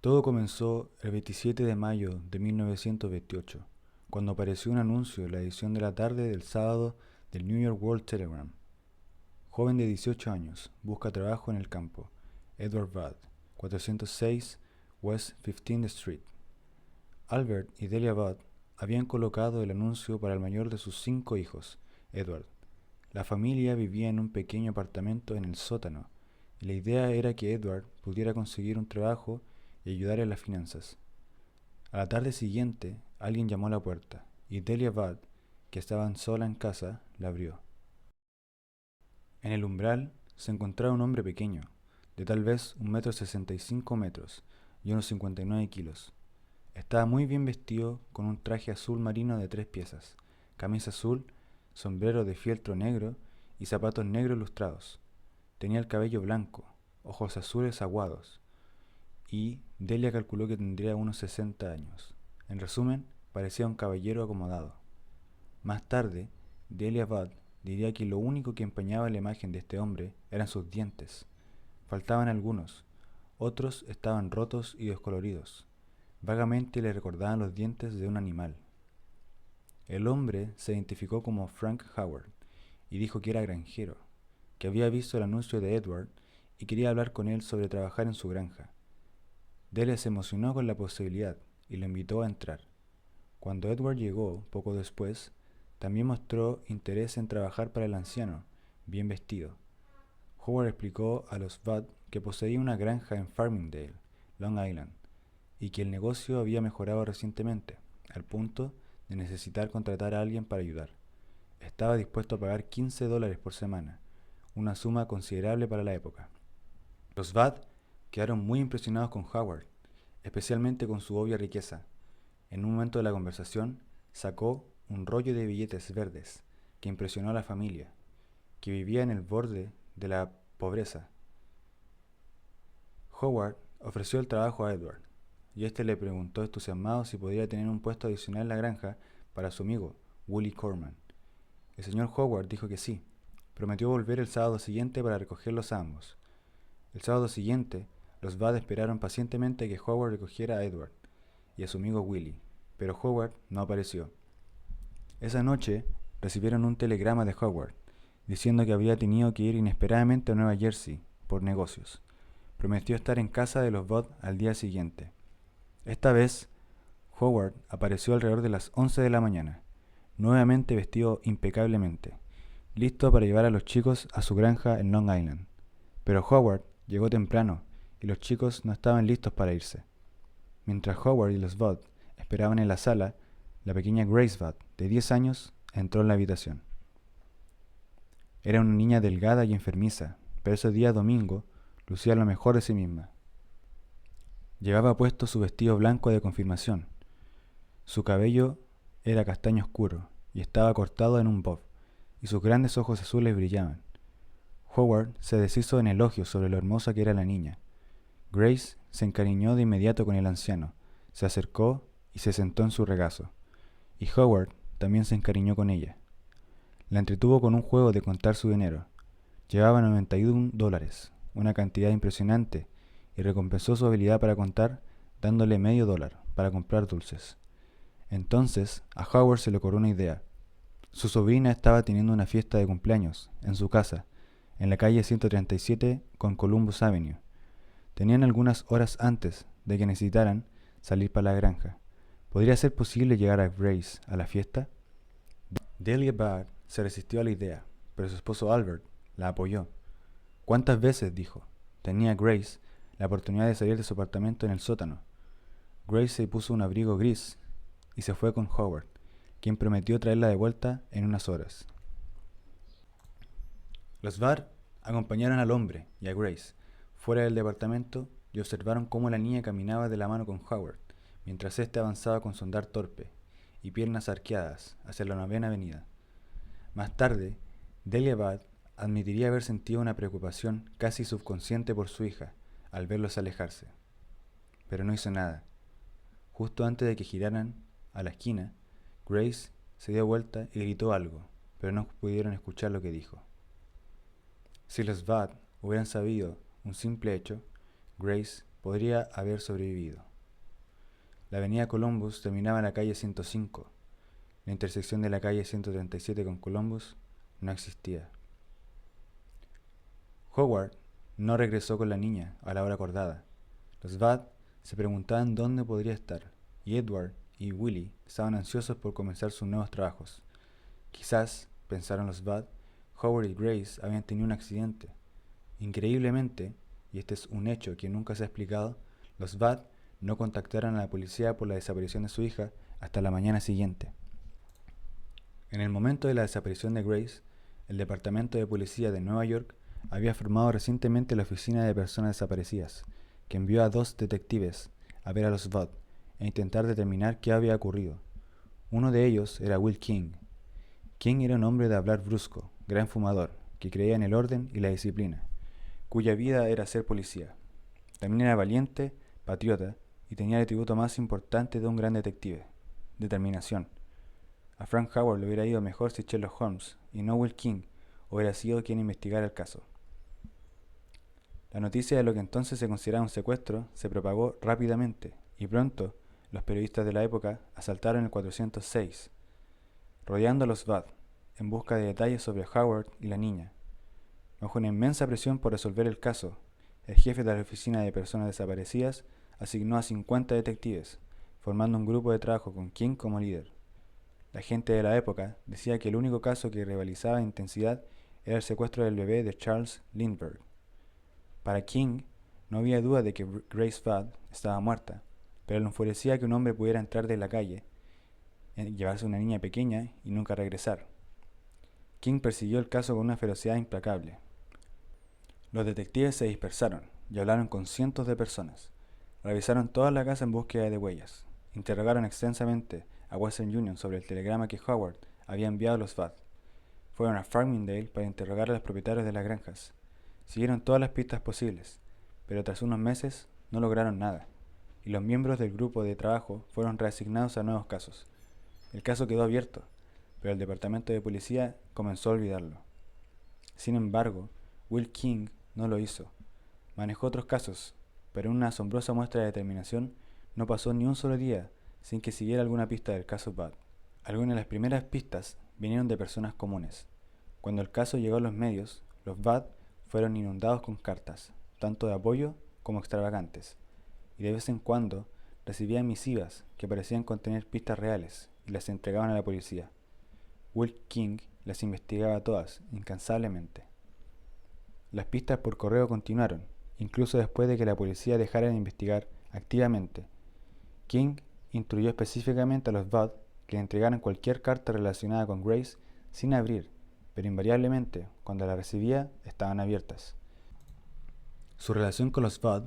Todo comenzó el 27 de mayo de 1928, cuando apareció un anuncio en la edición de la tarde del sábado del New York World Telegram. Joven de 18 años, busca trabajo en el campo. Edward Budd, 406 West 15th Street. Albert y Delia Budd habían colocado el anuncio para el mayor de sus 5 hijos, Edward. La familia vivía en un pequeño apartamento en el sótano, y la idea era que Edward pudiera conseguir un trabajo y ayudar en las finanzas. A la tarde siguiente, alguien llamó a la puerta, y Delia Budd, que estaba sola en casa, la abrió. En el umbral se encontraba un hombre pequeño, de tal vez 1,65 m y unos 59 kilos. Estaba muy bien vestido con un traje azul marino de 3 piezas, camisa azul, sombrero de fieltro negro y zapatos negros lustrados. Tenía el cabello blanco, ojos azules aguados, y Delia calculó que tendría unos 60 años. En resumen, parecía un caballero acomodado. Más tarde, Delia Budd diría que lo único que empañaba la imagen de este hombre eran sus dientes. Faltaban algunos, otros estaban rotos y descoloridos. Vagamente le recordaban los dientes de un animal. El hombre se identificó como Frank Howard y dijo que era granjero, que había visto el anuncio de Edward y quería hablar con él sobre trabajar en su granja. Delia se emocionó con la posibilidad y lo invitó a entrar. Cuando Edward llegó, poco después, también mostró interés en trabajar para el anciano, bien vestido. Howard explicó a los Budd que poseía una granja en Farmingdale, Long Island, y que el negocio había mejorado recientemente, al punto de necesitar contratar a alguien para ayudar. Estaba dispuesto a pagar $15 por semana, una suma considerable para la época. Los Budd quedaron muy impresionados con Howard, especialmente con su obvia riqueza. En un momento de la conversación, sacó un rollo de billetes verdes que impresionó a la familia, que vivía en el borde de la pobreza. Howard ofreció el trabajo a Edward, y este le preguntó entusiasmado si podría tener un puesto adicional en la granja para su amigo, Willie Corman. El señor Howard dijo que sí. Prometió volver el sábado siguiente para recogerlos a ambos. El sábado siguiente, los Budd esperaron pacientemente que Howard recogiera a Edward y a su amigo Willie, pero Howard no apareció. Esa noche recibieron un telegrama de Howard, diciendo que había tenido que ir inesperadamente a Nueva Jersey por negocios. Prometió estar en casa de los Budd al día siguiente. Esta vez, Howard apareció alrededor de las 11 de la mañana, nuevamente vestido impecablemente, listo para llevar a los chicos a su granja en Long Island. Pero Howard llegó temprano y los chicos no estaban listos para irse. Mientras Howard y los Budd esperaban en la sala, la pequeña Grace Budd, de 10 años, entró en la habitación. Era una niña delgada y enfermiza, pero ese día domingo lucía lo mejor de sí misma. Llevaba puesto su vestido blanco de confirmación. Su cabello era castaño oscuro y estaba cortado en un bob, y sus grandes ojos azules brillaban. Howard se deshizo en elogios sobre lo hermosa que era la niña. Grace se encariñó de inmediato con el anciano, se acercó y se sentó en su regazo, y Howard también se encariñó con ella. La entretuvo con un juego de contar su dinero. Llevaba $91, una cantidad impresionante, y recompensó su habilidad para contar dándole $0,5 para comprar dulces. Entonces a Howard se le ocurrió una idea. Su sobrina estaba teniendo una fiesta de cumpleaños en su casa, en la calle 137 con Columbus Avenue. Tenían algunas horas antes de que necesitaran salir para la granja. ¿Podría ser posible llegar a Grace a la fiesta? Delia Budd se resistió a la idea, pero su esposo Albert la apoyó. ¿Cuántas veces, dijo, tenía Grace la oportunidad de salir de su apartamento en el sótano? Grace se puso un abrigo gris y se fue con Howard, quien prometió traerla de vuelta en unas horas. Los Budd acompañaron al hombre y a Grace fuera del departamento y observaron cómo la niña caminaba de la mano con Howard, mientras éste avanzaba con su andar torpe y piernas arqueadas hacia la 9ª Avenida. Más tarde, Delia Budd admitiría haber sentido una preocupación casi subconsciente por su hija al verlos alejarse. Pero no hizo nada. Justo antes de que giraran a la esquina, Grace se dio vuelta y gritó algo, pero no pudieron escuchar lo que dijo. Si los Budd hubieran sabido un simple hecho, Grace podría haber sobrevivido. La avenida Columbus terminaba en la calle 105. La intersección de la calle 137 con Columbus no existía. Howard no regresó con la niña a la hora acordada. Los Budd se preguntaban dónde podría estar, y Edward y Willie estaban ansiosos por comenzar sus nuevos trabajos. Quizás, pensaron los Budd, Howard y Grace habían tenido un accidente. Increíblemente, y este es un hecho que nunca se ha explicado, los Budd no contactaron a la policía por la desaparición de su hija hasta la mañana siguiente. En el momento de la desaparición de Grace, el Departamento de Policía de Nueva York había formado recientemente la Oficina de Personas Desaparecidas, que envió a 2 detectives a ver a los Budd e intentar determinar qué había ocurrido. Uno de ellos era Will King. King era un hombre de hablar brusco, gran fumador, que creía en el orden y la disciplina, cuya vida era ser policía. También era valiente, patriota, y tenía el atributo más importante de un gran detective: determinación. A Frank Howard le hubiera ido mejor si Sherlock Holmes, y no Will King, hubiera sido quien investigara el caso. La noticia de lo que entonces se consideraba un secuestro se propagó rápidamente, y pronto los periodistas de la época asaltaron el 406, rodeando a los Budd, en busca de detalles sobre Howard y la niña. Bajo una inmensa presión por resolver el caso, el jefe de la Oficina de Personas Desaparecidas asignó a 50 detectives, formando un grupo de trabajo con King como líder. La gente de la época decía que el único caso que rivalizaba en intensidad era el secuestro del bebé de Charles Lindbergh. Para King, no había duda de que Grace Budd estaba muerta, pero le enfurecía que un hombre pudiera entrar de la calle, llevarse a una niña pequeña y nunca regresar. King persiguió el caso con una ferocidad implacable. Los detectives se dispersaron y hablaron con cientos de personas. Revisaron toda la casa en búsqueda de huellas. Interrogaron extensamente a Western Union sobre el telegrama que Howard había enviado a los Budd. Fueron a Farmingdale para interrogar a los propietarios de las granjas. Siguieron todas las pistas posibles, pero tras unos meses no lograron nada, y los miembros del grupo de trabajo fueron reasignados a nuevos casos. El caso quedó abierto, pero el departamento de policía comenzó a olvidarlo. Sin embargo, Will King no lo hizo. Manejó otros casos, pero en una asombrosa muestra de determinación no pasó ni un solo día sin que siguiera alguna pista del caso Budd. Algunas de las primeras pistas vinieron de personas comunes. Cuando el caso llegó a los medios, los Budd fueron inundados con cartas, tanto de apoyo como extravagantes, y de vez en cuando recibían misivas que parecían contener pistas reales y las entregaban a la policía. Will King las investigaba todas, incansablemente. Las pistas por correo continuaron, incluso después de que la policía dejara de investigar activamente. King instruyó específicamente a los Budd que le entregaran cualquier carta relacionada con Grace sin abrir, pero invariablemente, cuando la recibía, estaban abiertas. Su relación con los Budd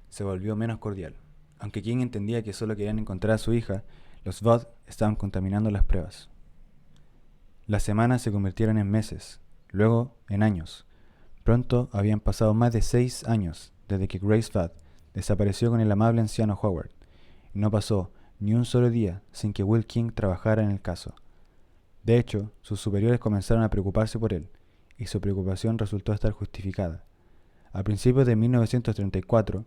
se volvió menos cordial. Aunque King entendía que solo querían encontrar a su hija, los Budd estaban contaminando las pruebas. Las semanas se convirtieron en meses, luego en años. Pronto habían pasado más de 6 años desde que Grace Budd desapareció con el amable anciano Howard, y no pasó ni un solo día sin que Will King trabajara en el caso. De hecho, sus superiores comenzaron a preocuparse por él, y su preocupación resultó estar justificada. A principios de 1934,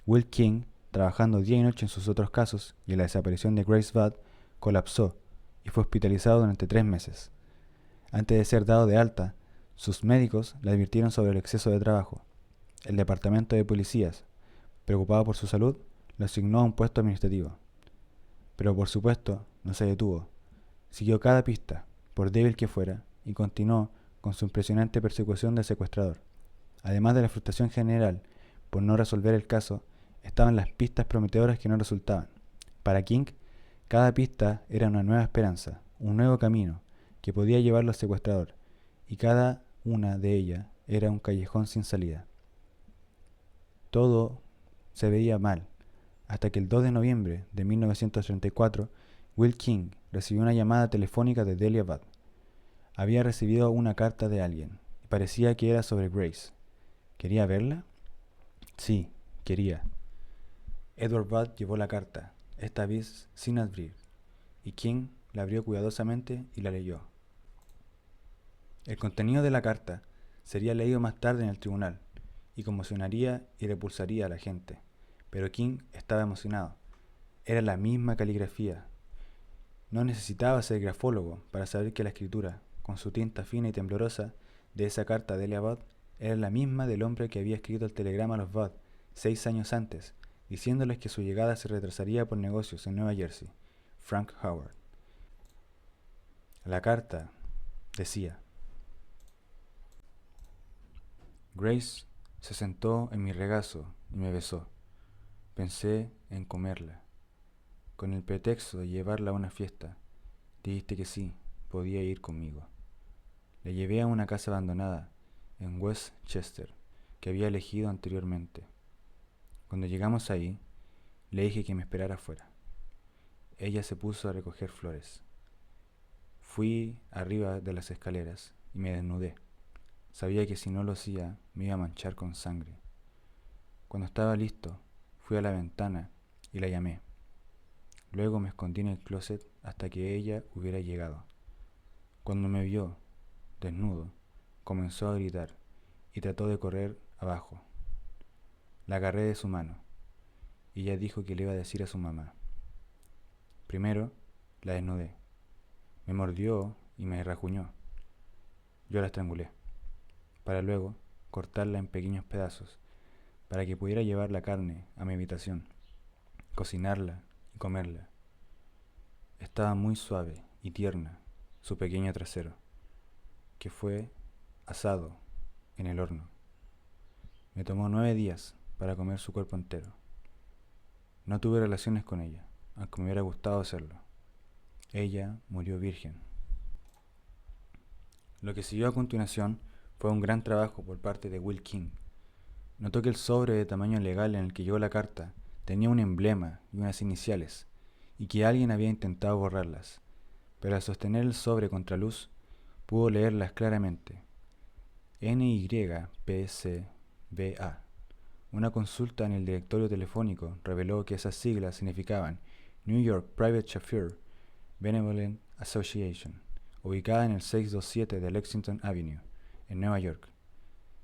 Will King, trabajando día y noche en sus otros casos y en la desaparición de Grace Budd, colapsó y fue hospitalizado durante 3 meses. Antes de ser dado de alta, sus médicos le advirtieron sobre el exceso de trabajo. El departamento de policías, preocupado por su salud, lo asignó a un puesto administrativo. Pero por supuesto, no se detuvo. Siguió cada pista, por débil que fuera, y continuó con su impresionante persecución del secuestrador. Además de la frustración general por no resolver el caso, estaban las pistas prometedoras que no resultaban. Para King, cada pista era una nueva esperanza, un nuevo camino que podía llevarlo al secuestrador, y cada una de ellas era un callejón sin salida. Todo se veía mal, hasta que el 2 de noviembre de 1934, Will King recibió una llamada telefónica de Delia Budd. Había recibido una carta de alguien, y parecía que era sobre Grace. ¿Quería verla? Sí, quería. Edward Budd llevó la carta, esta vez sin abrir, y King la abrió cuidadosamente y la leyó. El contenido de la carta sería leído más tarde en el tribunal, y conmocionaría y repulsaría a la gente, Pero King estaba emocionado. Era la misma caligrafía. No necesitaba ser grafólogo para saber que la escritura, con su tinta fina y temblorosa, de esa carta de Elia Budd era la misma del hombre que había escrito el telegrama a los Budd 6 años antes, diciéndoles que su llegada se retrasaría por negocios en Nueva Jersey, Frank Howard. La carta decía: Grace se sentó en mi regazo y me besó. Pensé en comerla. Con el pretexto de llevarla a una fiesta, dijiste que sí, podía ir conmigo. La llevé a una casa abandonada en Westchester que había elegido anteriormente. Cuando llegamos ahí, le dije que me esperara afuera. Ella se puso a recoger flores. Fui arriba de las escaleras y me desnudé. Sabía que si no lo hacía, me iba a manchar con sangre. Cuando estaba listo, fui a la ventana y la llamé. Luego me escondí en el closet hasta que ella hubiera llegado. Cuando me vio, desnudo, comenzó a gritar y trató de correr abajo. La agarré de su mano y ella dijo que le iba a decir a su mamá. Primero, la desnudé. Me mordió y me rajuñó. Yo la estrangulé, para luego cortarla en pequeños pedazos, para que pudiera llevar la carne a mi habitación, cocinarla y comerla. Estaba muy suave y tierna su pequeño trasero, que fue asado en el horno. Me tomó 9 días para comer su cuerpo entero. No tuve relaciones con ella, aunque me hubiera gustado hacerlo. Ella murió virgen. Lo que siguió a continuación fue un gran trabajo por parte de Will King. Notó que el sobre de tamaño legal en el que llegó la carta tenía un emblema y unas iniciales, y que alguien había intentado borrarlas, pero al sostener el sobre contra luz, pudo leerlas claramente. NYPCBA. Una consulta en el directorio telefónico reveló que esas siglas significaban New York Private Chauffeur Benevolent Association, ubicada en el 627 de Lexington Avenue, en Nueva York.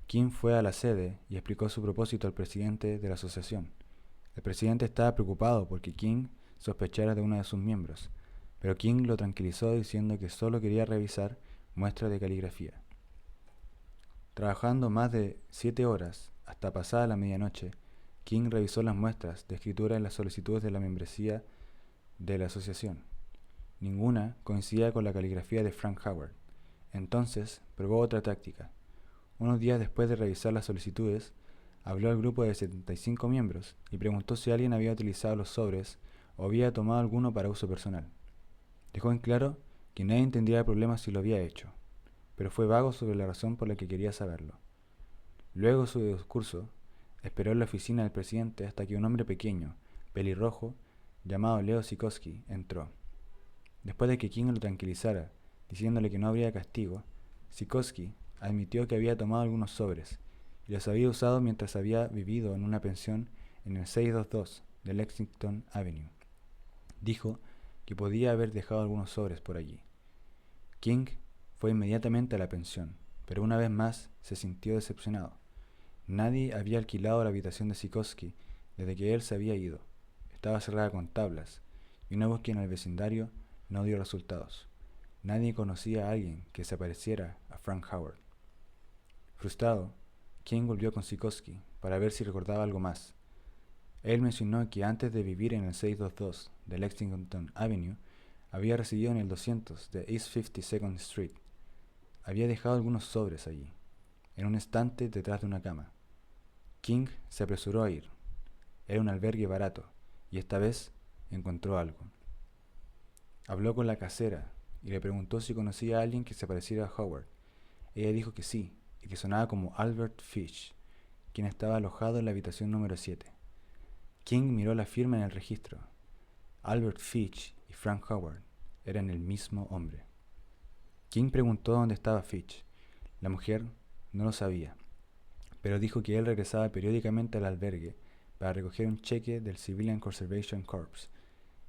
King fue a la sede y explicó su propósito al presidente de la asociación. El presidente estaba preocupado porque King sospechara de uno de sus miembros, pero King lo tranquilizó diciendo que solo quería revisar muestras de caligrafía. Trabajando más de 7 horas hasta pasada la medianoche, King revisó las muestras de escritura en las solicitudes de la membresía de la asociación. Ninguna coincidía con la caligrafía de Frank Howard. Entonces probó otra táctica. Unos días después de revisar las solicitudes, habló al grupo de 75 miembros y preguntó si alguien había utilizado los sobres o había tomado alguno para uso personal. Dejó en claro que nadie entendería el problema si lo había hecho, pero fue vago sobre la razón por la que quería saberlo. Luego de su discurso, esperó en la oficina del presidente hasta que un hombre pequeño, pelirrojo, llamado Leo Sikosky, entró. Después de que King lo tranquilizara, diciéndole que no habría castigo, Sikosky admitió que había tomado algunos sobres y los había usado mientras había vivido en una pensión en el 622 de Lexington Avenue. Dijo que podía haber dejado algunos sobres por allí. King fue inmediatamente a la pensión, pero una vez más se sintió decepcionado. Nadie había alquilado la habitación de Sikosky desde que él se había ido. Estaba cerrada con tablas, y una búsqueda en el vecindario no dio resultados. Nadie conocía a alguien que se pareciera a Frank Howard. Frustrado, King volvió con Sikosky para ver si recordaba algo más. Él mencionó que antes de vivir en el 622 de Lexington Avenue, había residido en el 200 de East 52nd Street. Había dejado algunos sobres allí, en un estante detrás de una cama. King se apresuró a ir. Era un albergue barato, y esta vez encontró algo. Habló con la casera y le preguntó si conocía a alguien que se pareciera a Howard. Ella dijo que sí, y que sonaba como Albert Fish, quien estaba alojado en la habitación número 7. King miró la firma en el registro. Albert Fitch y Frank Howard eran el mismo hombre. King preguntó dónde estaba Fitch. La mujer no lo sabía, pero dijo que él regresaba periódicamente al albergue para recoger un cheque del Civilian Conservation Corps,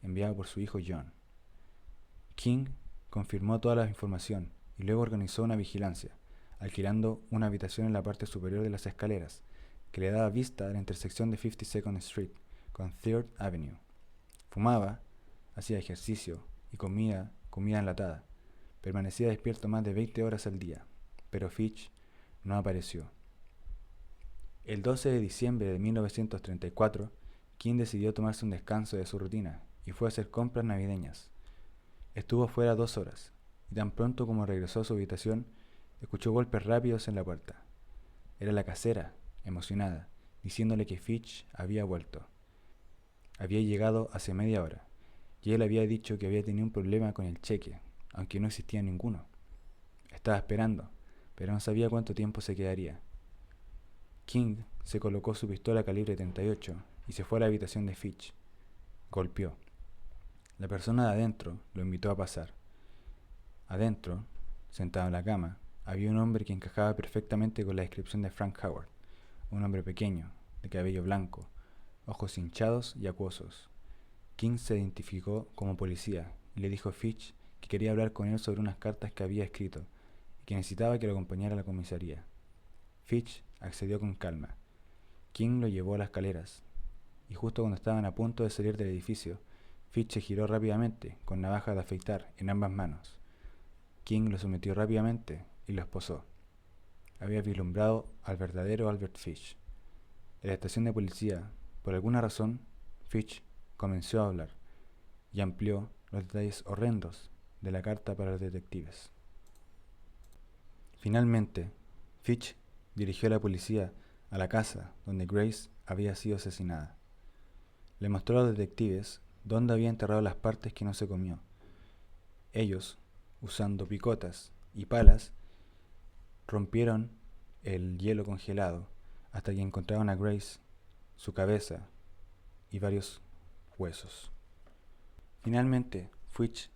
enviado por su hijo John. King confirmó toda la información y luego organizó una vigilancia, alquilando una habitación en la parte superior de las escaleras, que le daba vista a la intersección de 52nd Street con Third Avenue. Fumaba, hacía ejercicio y comía comida enlatada. Permanecía despierto más de 20 horas al día, pero Fitch no apareció. El 12 de diciembre de 1934, King decidió tomarse un descanso de su rutina y fue a hacer compras navideñas. Estuvo fuera 2 horas, y tan pronto como regresó a su habitación, escuchó golpes rápidos en la puerta. Era la casera, emocionada, diciéndole que Fitch había vuelto. Había llegado hace media hora, y él había dicho que había tenido un problema con el cheque, aunque no existía ninguno. Estaba esperando, pero no sabía cuánto tiempo se quedaría. King se colocó su pistola calibre 38 y se fue a la habitación de Fitch. Golpeó. La persona de adentro lo invitó a pasar. Adentro, sentado en la cama, había un hombre que encajaba perfectamente con la descripción de Frank Howard, un hombre pequeño, de cabello blanco, ojos hinchados y acuosos. King se identificó como policía y le dijo a Fitch que quería hablar con él sobre unas cartas que había escrito y que necesitaba que lo acompañara a la comisaría. Fitch accedió con calma. King lo llevó a las escaleras, y justo cuando estaban a punto de salir del edificio, Fitch se giró rápidamente, con navaja de afeitar en ambas manos. King lo sometió rápidamente y lo esposó. Había vislumbrado al verdadero Albert Fitch. En la estación de policía, por alguna razón, Fitch comenzó a hablar y amplió los detalles horrendos de la carta para los detectives. Finalmente, Fitch dirigió a la policía a la casa donde Grace había sido asesinada. Le mostró a los detectives dónde había enterrado las partes que no se comió. Ellos, usando picotas y palas, rompieron el hielo congelado hasta que encontraron a Grace, su cabeza y varios huesos. Finalmente, Fitch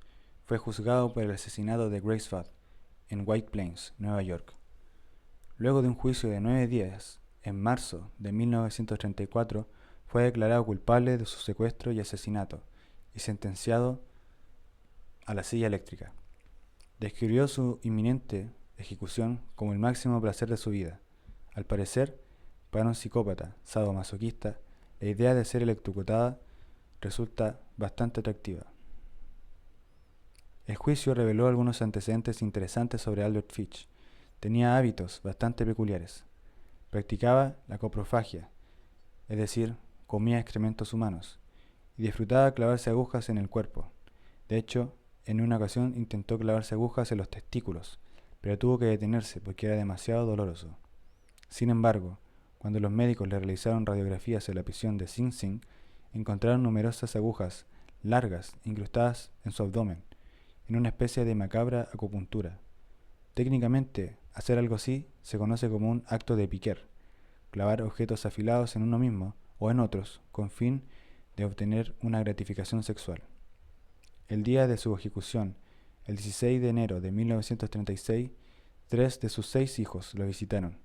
fue juzgado por el asesinato de Grace Fadd en White Plains, Nueva York. Luego de un juicio de 9 días, en marzo de 1934, fue declarado culpable de su secuestro y asesinato y sentenciado a la silla eléctrica. Describió su inminente ejecución como el máximo placer de su vida. Al parecer, para un psicópata sadomasoquista, la idea de ser electrocutada resulta bastante atractiva. El juicio reveló algunos antecedentes interesantes sobre Albert Fitch. Tenía hábitos bastante peculiares. Practicaba la coprofagia, es decir, comía excrementos humanos, y disfrutaba clavarse agujas en el cuerpo. De hecho, en una ocasión intentó clavarse agujas en los testículos, pero tuvo que detenerse porque era demasiado doloroso. Sin embargo, cuando los médicos le realizaron radiografías en la prisión de Sing Sing, encontraron numerosas agujas largas incrustadas en su abdomen, en una especie de macabra acupuntura. Técnicamente, hacer algo así se conoce como un acto de piquer, clavar objetos afilados en uno mismo o en otros con fin de obtener una gratificación sexual. El día de su ejecución, el 16 de enero de 1936, 3 de sus 6 hijos lo visitaron.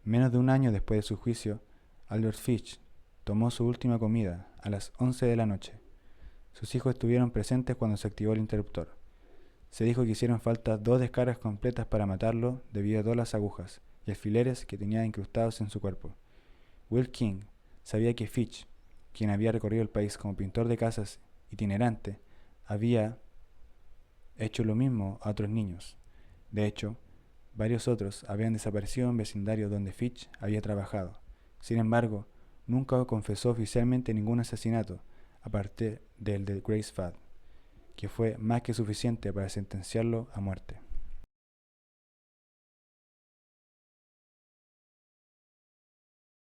Menos de un año después de su juicio, Albert Fitch tomó su última comida a las 11 de la noche. Sus hijos estuvieron presentes cuando se activó el interruptor. Se dijo que hicieron falta 2 descargas completas para matarlo debido a todas las agujas y alfileres que tenía incrustados en su cuerpo. Will King sabía que Fitch, quien había recorrido el país como pintor de casas itinerante, había hecho lo mismo a otros niños. De hecho, varios otros habían desaparecido en vecindarios donde Fitch había trabajado. Sin embargo, nunca confesó oficialmente ningún asesinato, aparte del de Grace Fadd, que fue más que suficiente para sentenciarlo a muerte.